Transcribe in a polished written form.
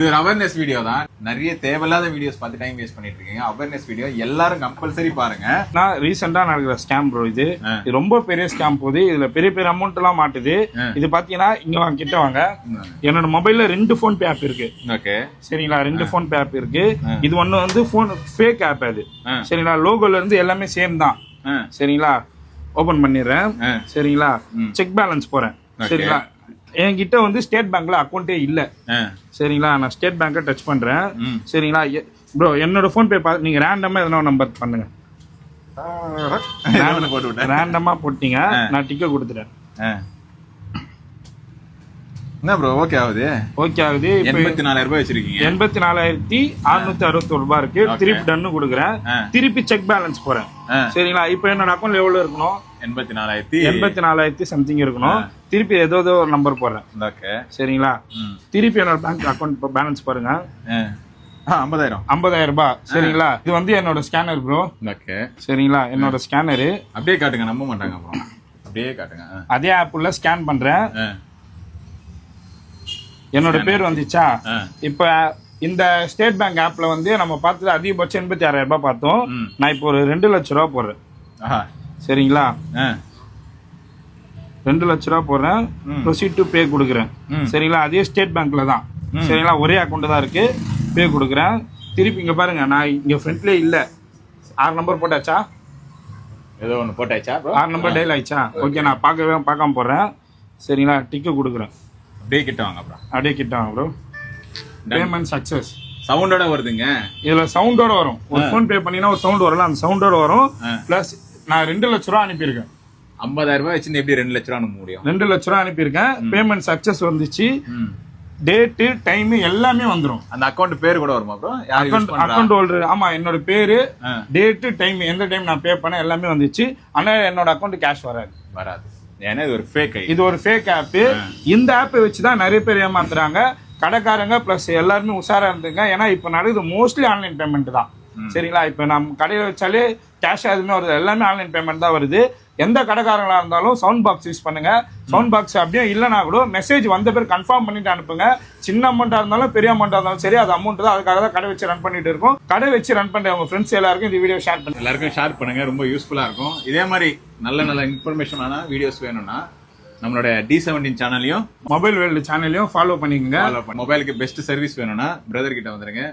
இது awareness video தான். நிறைய தேவையில்லாத வீடியோஸ் பார்த்து டைம் வேஸ்ட் பண்ணிட்டு இருக்கீங்க. அவேர்னஸ் வீடியோ எல்லாரும் கம்பல்சரி பாருங்க. நான் ரீசெண்டா நடக்கிற ஸ்கேம் ப்ரோ. இது ரொம்ப பெரிய ஸ்கேம் போகுது. இதுல பெரிய பெரிய அமௌண்ட் எல்லாம் மாட்டுது. இது பாத்தீங்கன்னா இங்க வாங்க, கிட்ட வாங்க. என்னோட மொபைல்ல 2 போன் பே ஆப் இருக்கு. ஓகே சரிங்களா, 2 போன் பே ஆப் இருக்கு. இது ஒண்ணு வந்து போன் ஃபேக் ஆப். அது சரிங்களா, லோகோல இருந்து எல்லாமே சேம் தான். சரிங்களா, ஓபன் பண்ணிடுறேன். சரிங்களா, செக் பேலன்ஸ் போறேன். சரிங்களா, என்கிட்ட வந்து ஸ்டேட் பேங்க்ல அக்கௌண்ட்டே இல்ல. சரிங்களா, நான் ஸ்டேட் பேங்கை டச் பண்றேன். சரிங்களா ப்ரோ, என்னோட போன் பே நீங்க ரேண்டமா எதனா நம்பர் பண்ணுங்க. ரேண்டமா போட்டீங்க, நான் டிக்கெட் கொடுத்துட்டேன். என்ன ப்ரோ ஓகே ஆகுது? ஓகே ஆகுது. 84,000 ரூபாய் வச்சிருக்கீங்க. 84,660 ரூபாய் இருக்கு. திருப்பி டன்னு கொடுக்குறேன். திருப்பி செக் பேலன்ஸ் போறேன். சரிங்களா, இப்போ என்னோட அக்கௌண்ட் எவ்வளவு இருக்கணும்? 84,000 சம்திங் இருக்கணும். திருப்பி ஏதோ ஒரு நம்பர் போடுறேன். சரிங்களா, திருப்பி என்னோட பேங்க் அக்கௌண்ட் பேலன்ஸ் பாருங்க. 50,000 ரூபாய். சரிங்களா, இது வந்து என்னோட ஸ்கேனர் ப்ரோ. சரிங்களா, என்னோட ஸ்கேனரு அப்படியே காட்டுங்க, நம்ப மாட்டாங்க ப்ரோ. அப்படியே காட்டுங்க. அதே ஆப்ல ஸ்கேன் பண்றேன். என்னோட பேர் வந்துச்சா? இப்ப இந்த ஸ்டேட் பேங்க் ஆப்ல வந்து நம்ம பார்த்தது அதிகபட்சம் 86,000 ரூபாய் பார்த்தோம். நான் இப்போ ஒரு 2 லட்ச ரூபாய் போடுறேன். சரிங்களா, 2 லட்ச ரூபாய் போடுறேன். ப்ரொசீட் டு பே கொடுக்குறேன். சரிங்களா, அதே ஸ்டேட் பேங்க்ல தான். சரிங்களா, ஒரே அக்கௌண்ட் தான் இருக்கு. பே கொடுக்குறேன். திருப்பி இங்க பாருங்க, நான் இங்க ஃப்ரண்ட்லயே இல்ல. 6 நம்பர் போட்டாச்சா? ஏதோ ஒன்று போட்டாச்சா? 6 நம்பர் டெய்ல் ஆயிடுச்சா? ஓகே, நான் பார்க்காம போடுறேன். சரிங்களா, டிக்கெட் கொடுக்குறேன். அப்படியே கிட்ட வாங்க ப்ரோ. அப்படியே கிட்ட வாங்க ப்ரோ. Payment success. சவுண்டோட வருதுங்க. இதுல சவுண்டோட வரும். ஒரு போன் பே பண்ணீங்கன்னா ஒரு சவுண்ட் வரல, அந்த சவுண்டோட வரும். பிளஸ் நான் 2 லட்ச ரூபாய் அனுப்பியிருக்கேன். 50,000 ரூபாய் வச்சு எப்படி 2 லட்ச ரூபாய் அனுப்ப முடியும்? 2 லட்ச ரூபாய் அனுப்பியிருக்கேன். பேமெண்ட் சக்சஸ் வந்துச்சு. டேட்டு டைம் எல்லாமே வந்துடும். அந்த அக்கௌண்ட் பேர் கூட வருமா ப்ரோ? Account holder. ஆமா, என்னோட பேரு, டேட்டு, டைம், எந்த டைம் நான் பே பண்ண எல்லாமே வந்துச்சு. ஆனா என்னோட அக்கௌண்ட் கேஷ் வராது. ஏன்னா இது ஒரு ஃபேக். இது ஒரு ஃபேக் ஆப். இந்த ஆப்பை வச்சுதான் நிறைய பேர் ஏமாத்துறாங்க. கடைக்காரங்க பிளஸ் எல்லாருமே உஷாரா இருந்துங்க. ஏன்னா இப்ப நடக்குது மோஸ்ட்லி ஆன்லைன் பேமெண்ட் தான். சரிங்களா, இப்ப நம்ம கடையில வச்சாலே கேஷ் எதுவுமே வருது, எல்லாமே ஆன்லைன் பேமெண்ட் தான் வருது. எந்த கடைக்காரங்களா இருந்தாலும் சவுண்ட் பாக்ஸ் யூஸ் பண்ணுங்க. சவுண்ட் பாக்ஸ் அப்படியே இல்லைனா கூட மெசேஜ் வந்த பேர் கன்ஃபார்ம் பண்ணிட்டு அனுப்புங்க. சின்ன அமௌண்டா இருந்தாலும் பெரிய அமௌண்டா இருந்தாலும் சரி, அது அமௌண்ட் தான். அதுக்காக தான் கடை வச்சு ரன் பண்ணிட்டு இருக்கோம். கடை வச்சு ரன் பண்ற உங்க ஃப்ரெண்ட்ஸ் எல்லாருக்கும் இந்த வீடியோ ஷேர் பண்ணுங்க. எல்லாருக்கும் ஷேர் பண்ணுங்க, ரொம்ப யூஸ்ஃபுல்லா இருக்கும். இதே மாதிரி நல்ல இன்ஃபர்மேஷனான வீடியோஸ் வேணும்னா நம்மளோட D17 சேனலையும் மொபைல் வேர்ல்டு சேனலையும் ஃபாலோ பண்ணிக்கோங்க. மொபைலுக்கு பெஸ்ட் சர்வீஸ் வேணும்னா பிரதர் கிட்ட வந்துருங்க.